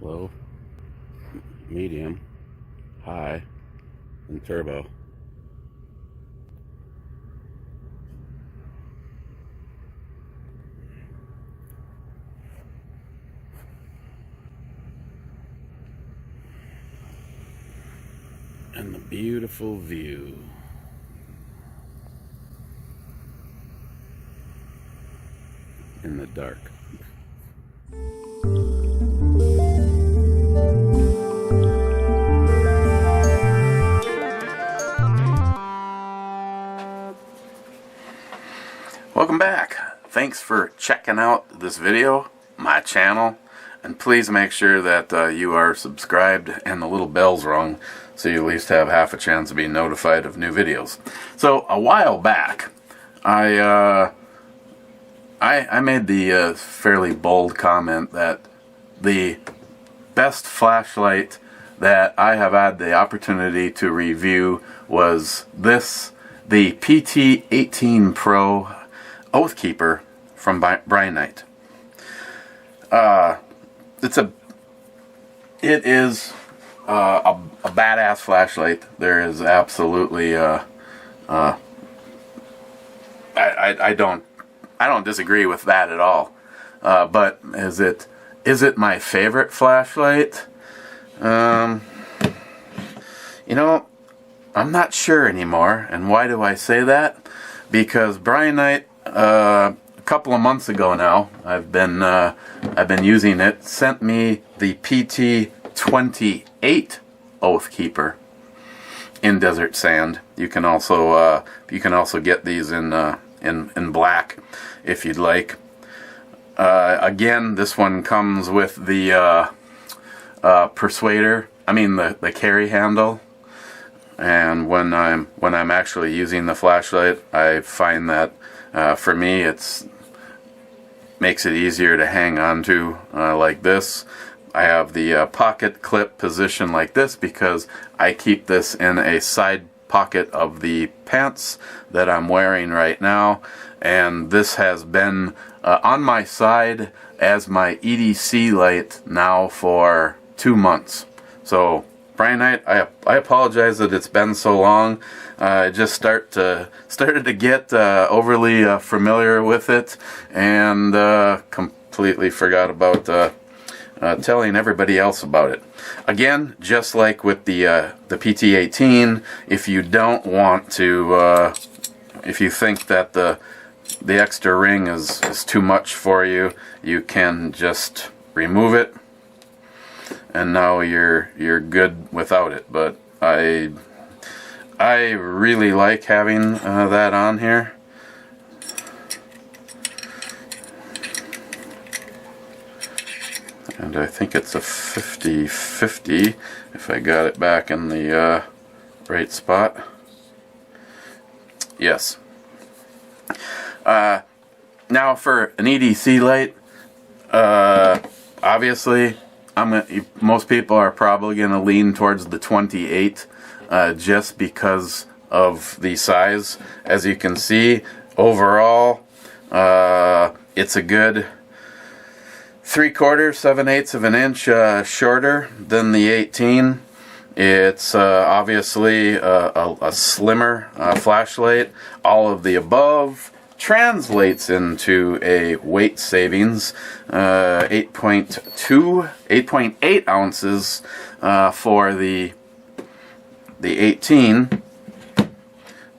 low, medium, high, and turbo. And the beautiful view. In the dark. Welcome back. Thanks for checking out this video, my channel, and please make sure that you are subscribed and the little bell's rung so you at least have half a chance of being notified of new videos. So a while back, I made the fairly bold comment that the best flashlight that I have had the opportunity to review was this, the PT28 Pro Oathkeeper from Brinyte. It is a badass flashlight. There is absolutely I don't disagree with that at all. But is it my favorite flashlight? You know, I'm not sure anymore. And why do I say that? Because Brinyte, a couple of months ago now, I've been using it, sent me the PT28 Oathkeeper in desert sand. You can also get these in black if you'd like. Again, this one comes with the persuader. I mean the carry handle. And when I'm actually using the flashlight, I find that for me it's makes it easier to hang on to like this. I have the pocket clip position like this because I keep this in a side pocket of the pants that I'm wearing right now, and this has been on my side as my EDC light now for 2 months. So Brinyte, I apologize that it's been so long. I just started to get overly familiar with it, and completely forgot about telling everybody else about it. Again, just like with the PT18, if you don't want to, if you think that the extra ring is too much for you, you can just remove it, and now you're good without it. But I really like having that on here. And I think it's a 50-50 if I got it back in the right spot. Yes. Now for an EDC light, obviously most people are probably going to lean towards the 28 just because of the size. As you can see, overall it's a good 3/4, 7/8 of an inch shorter than the 18. It's obviously a slimmer flashlight. All of the above translates into a weight savings, 8.8 ounces for the 18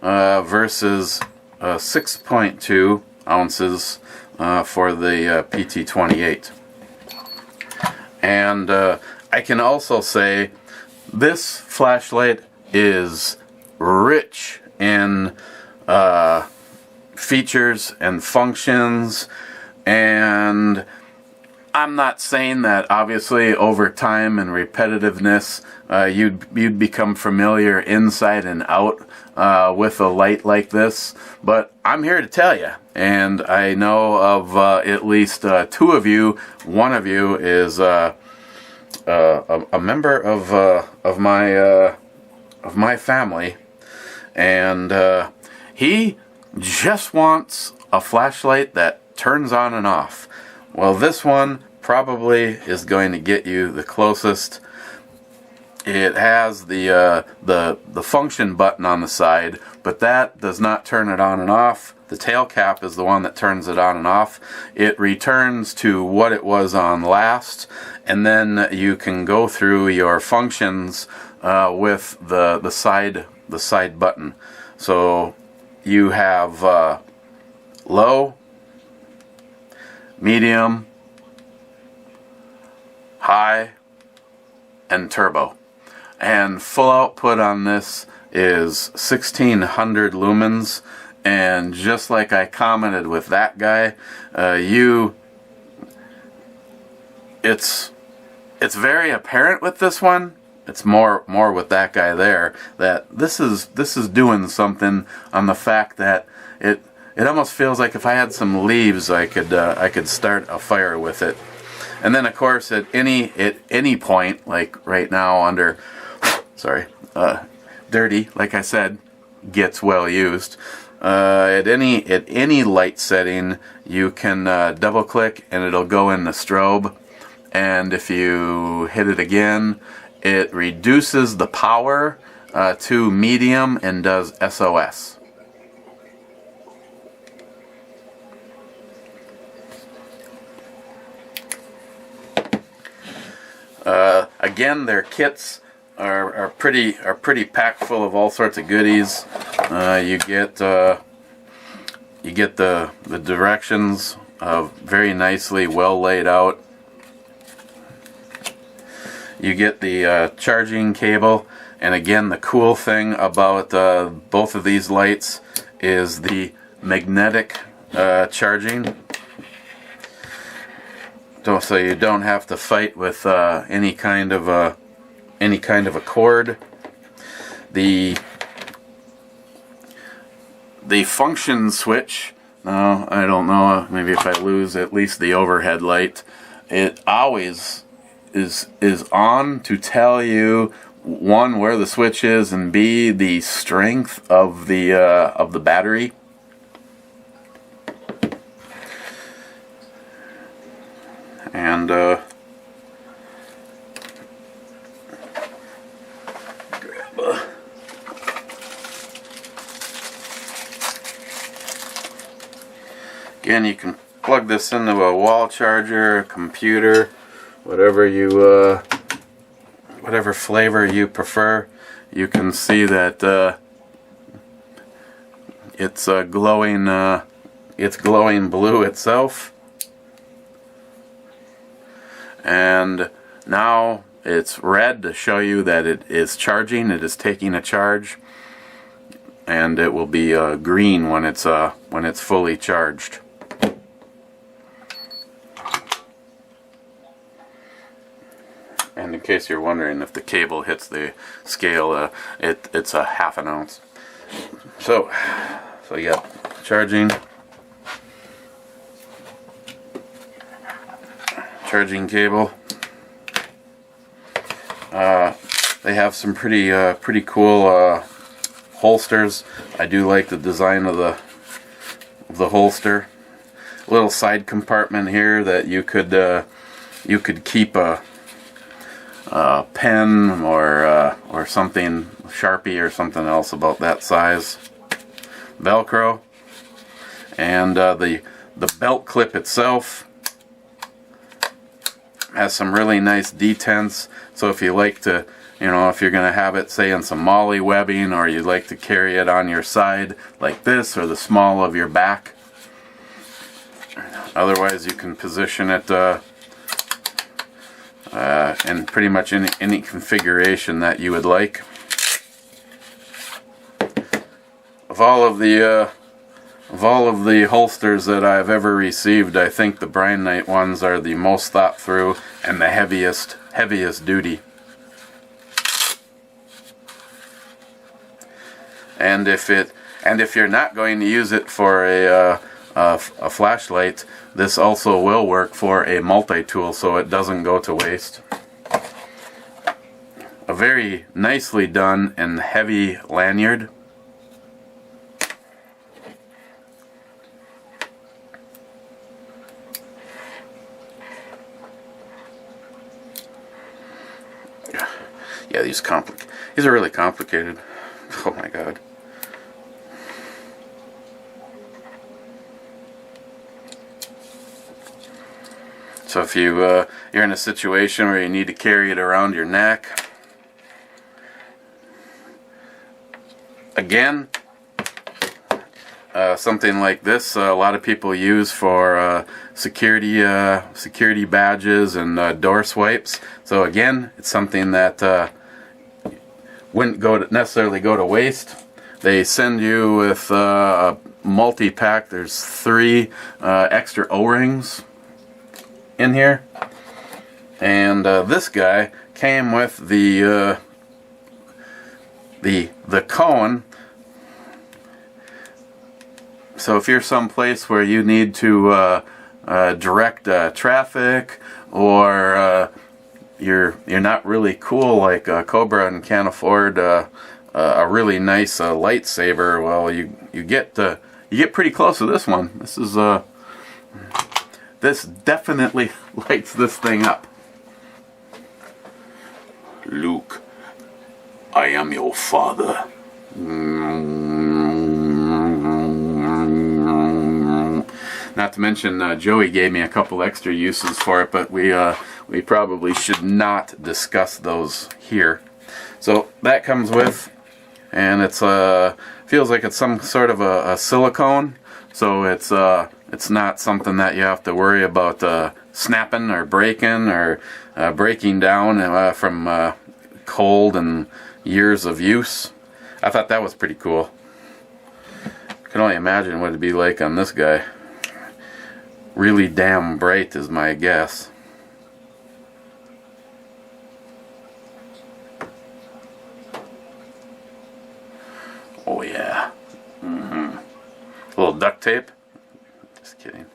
versus 6.2 ounces for the PT28. And I can also say this flashlight is rich in features and functions, and I'm not saying that obviously over time and repetitiveness you'd become familiar inside and out with a light like this, but I'm here to tell you, and I know of at least two of you. One of you is a member of my family, and he just wants a flashlight that turns on and off. Well, this one probably is going to get you the closest. It has the function button on the side, but that does not turn it on and off. The tail cap is the one that turns it on and off. It returns to what it was on last, and then you can go through your functions with the side button. So you have low, medium, high, and turbo. And full output on this is 1600 lumens, and just like I commented with that guy, it's very apparent with this one. It's more with that guy there that this is doing something on the fact that it almost feels like if I had some leaves I could start a fire with it. And then of course at any point, like right now under dirty, like I said, gets well used. At any light setting, you can double click and it'll go in the strobe. And if you hit it again, it reduces the power to medium and does SOS. Again, their kits are pretty packed full of all sorts of goodies. You get the directions very nicely well laid out. You get the charging cable, and again, the cool thing about both of these lights is the magnetic charging. So you don't have to fight with any kind of a cord. The function switch, I don't know, maybe if I lose at least the overhead light, it always is on to tell you, one, where the switch is, and B, the strength of the battery. And again, you can plug this into a wall charger, a computer, whatever flavor you prefer. You can see that it's glowing blue itself. And now it's red to show you that it is charging, it is taking a charge, and it will be green when it's fully charged. And in case you're wondering if the cable hits the scale, it's a ½ ounce. So you got charging cable. They have some pretty cool holsters. I do like the design of the holster. A little side compartment here that you could keep a pen or something, Sharpie or something else about that size. Velcro, and the belt clip itself has some really nice detents. So if you like to, if you're going to have it, say, in some molly webbing, or you'd like to carry it on your side like this, or the small of your back. Otherwise, you can position it in pretty much any configuration that you would like. Of all of the holsters that I've ever received, I think the Brinyte ones are the most thought through and the heaviest duty. And if you're not going to use it for a flashlight, this also will work for a multi-tool, so it doesn't go to waste. A very nicely done and heavy lanyard. Yeah, these are really complicated. Oh my god. So if you're in a situation where you need to carry it around your neck, again, something like this, a lot of people use for security badges and door swipes. So again, it's something that wouldn't necessarily go to waste. They send you with a multi-pack. There's 3 extra O-rings in here, and this guy came with the cone. So if you're someplace where you need to direct traffic, or you're not really cool like Cobra and can't afford a really nice lightsaber, well, you get pretty close to this one. This definitely lights this thing up. Luke, I am your father. Not to mention, Joey gave me a couple extra uses for it, but we probably should not discuss those here. So that comes with, and it's feels like it's some sort of a silicone. So it's not something that you have to worry about snapping or breaking or breaking down from cold and years of use. I thought that was pretty cool. Can only imagine what it'd be like on this guy. Really damn bright is my guess. Oh yeah. A little duct tape. Just kidding.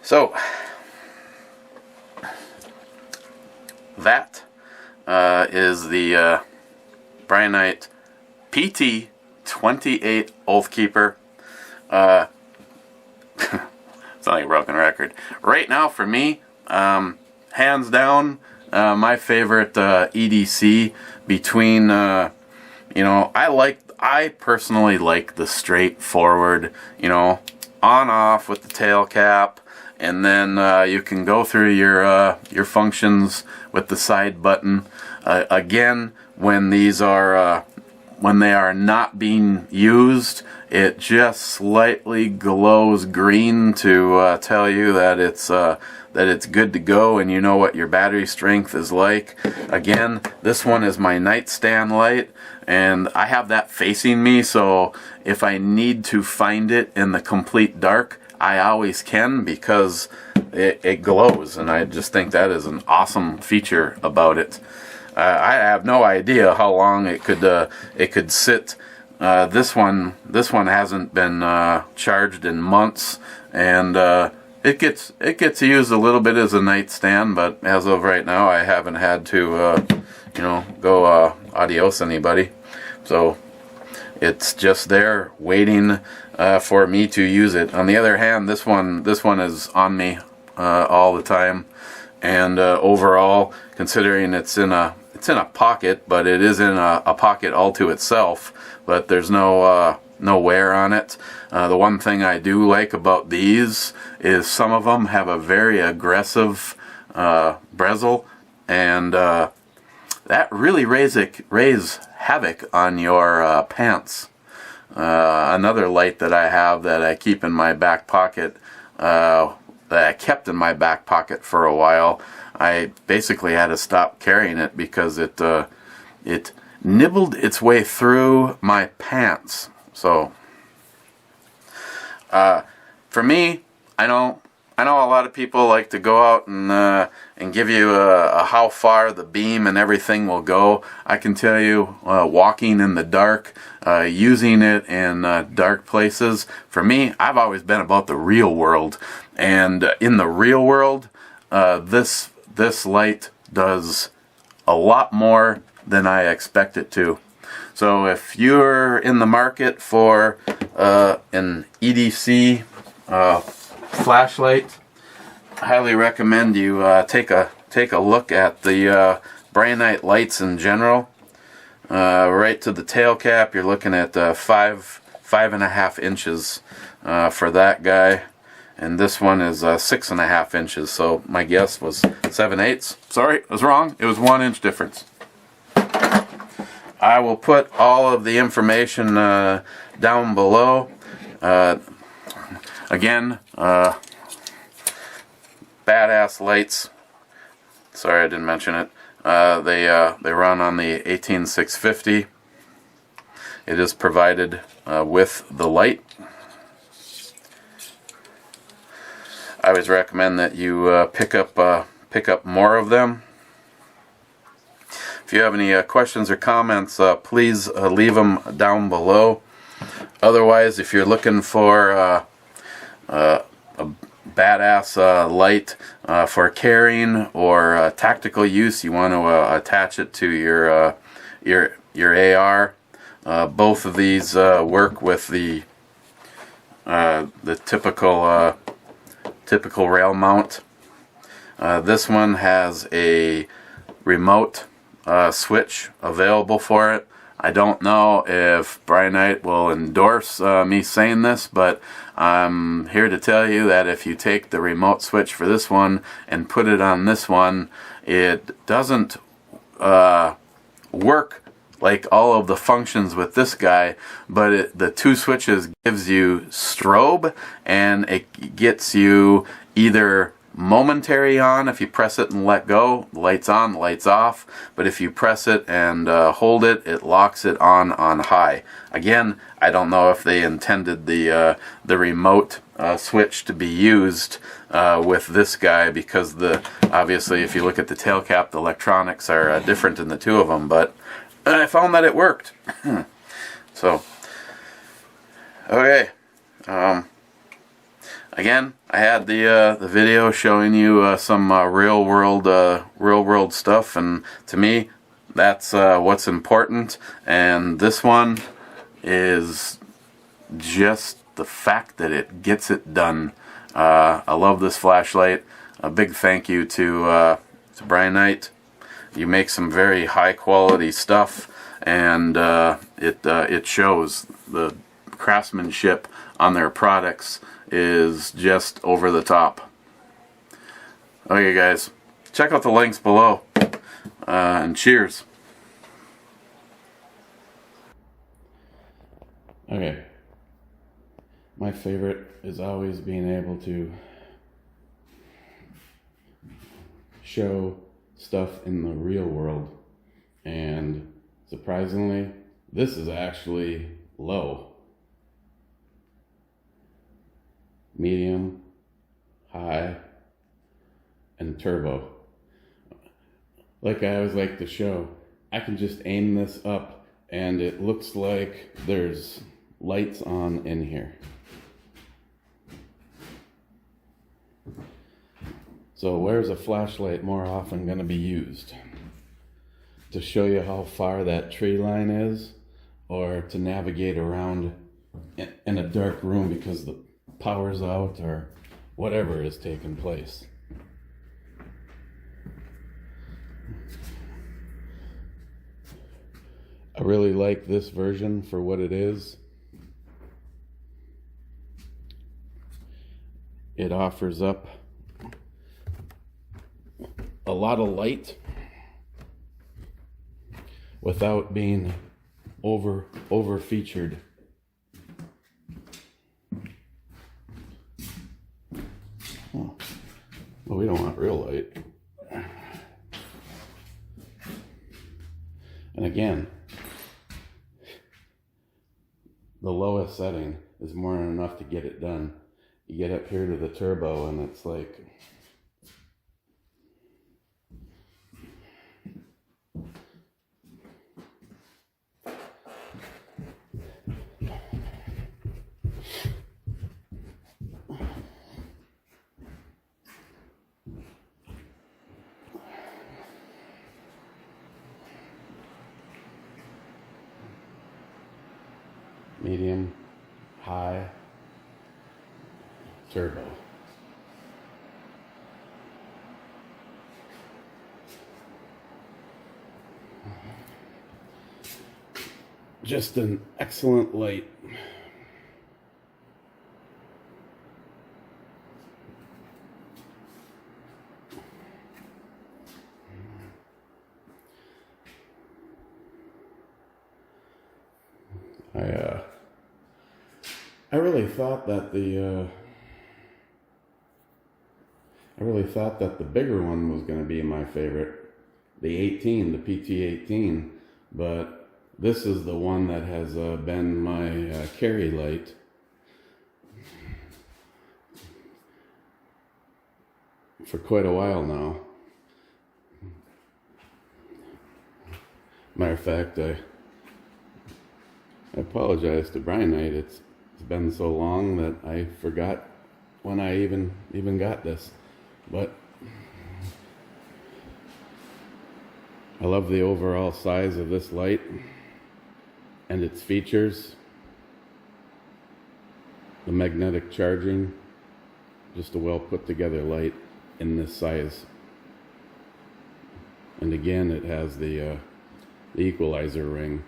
So that is the Brinyte PT28 Oathkeeper. It's not like a broken record. Right now, for me, hands down, my favorite EDC between, I personally like the straightforward, on off with the tail cap, and then you can go through your functions with the side button. Again, when these are when they are not being used, it just slightly glows green to tell you that it's good to go, and you know what your battery strength is like. Again, this one is my nightstand light, and I have that facing me, so if I need to find it in the complete dark, I always can, because it glows, and I just think that is an awesome feature about it. I have no idea how long it could sit. This one hasn't been charged in months, and it gets used a little bit as a nightstand, but as of right now, I haven't had to go adios anybody. So it's just there waiting for me to use it. On the other hand, this one is on me all the time, and overall, considering it's in a pocket, but it is in a pocket all to itself, but there's no wear on it. The one thing I do like about these is some of them have a very aggressive bezel, and that really raise havoc on your pants. Another light that I have that I keep in my back pocket, that I kept in my back pocket for a while, I basically had to stop carrying it because it nibbled its way through my pants. So for me, I know a lot of people like to go out and give you a how far the beam and everything will go. I can tell you, walking in the dark, using it in dark places, for me, I've always been about the real world. And in the real world, this light does a lot more than I expect it to. So if you're in the market for an EDC flashlight, I highly recommend you take a take a look at the Brinyte lights in general. Right to the tail cap, you're looking at 5.5 inches for that guy, and this one is 6.5 inches. So my guess was 7/8. Sorry, I was wrong. It was 1 inch difference. I will put all of the information down below. Again, badass lights. Sorry I didn't mention it. They run on the 18650. It is provided with the light. I always recommend that you pick up more of them. If you have any questions or comments, please leave them down below. Otherwise, if you're looking for a badass light for carrying or tactical use, you want to attach it to your AR. Both of these work with the typical rail mount. This one has a remote switch available for it. I don't know if Brinyte will endorse me saying this, but I'm here to tell you that if you take the remote switch for this one and put it on this one, it doesn't work like all of the functions with this guy, but the two switches gives you strobe, and it gets you either momentary on. If you press it and let go, the light's on, the light's off. But if you press it and hold it, it locks it on high. Again, I don't know if they intended the remote switch to be used with this guy, because obviously if you look at the tail cap, the electronics are different in the two of them. But I found that it worked. So, okay. Again, I had the video showing you some real world stuff, and to me, that's what's important. And this one is just the fact that it gets it done. I love this flashlight. A big thank you to Brinyte. You make some very high quality stuff, and it shows. The craftsmanship on their products is just over the top. Okay guys, check out the links below, and cheers. Okay, my favorite is always being able to show stuff in the real world, and surprisingly, this is actually low. Medium, high, and turbo. Like I always like to show, I can just aim this up and it looks like there's lights on in here. So where's a flashlight more often going to be used? To show you how far that tree line is, or to navigate around in a dark room because the power's out or whatever is taking place. I really like this version for what it is. It offers up a lot of light without being over featured. Well, we don't want real light. And again, the lowest setting is more than enough to get it done. You get up here to the turbo and it's like, medium, high, turbo. Just an excellent light. I really thought that the bigger one was going to be my favorite, the 18, the PT18, but this is the one that has been my carry light for quite a while now. Matter of fact, I apologize to Brinyte. It's been so long that I forgot when I even got this. But I love the overall size of this light and its features. The magnetic charging, just a well put together light in this size. And again, it has the equalizer ring.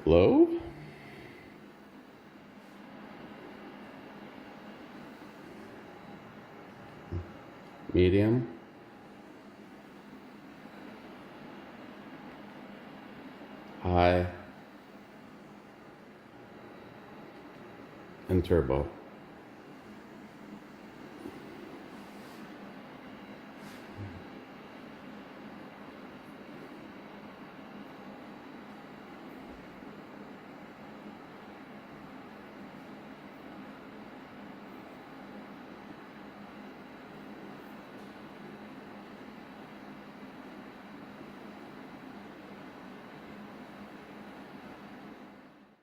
Low, medium, high, and turbo.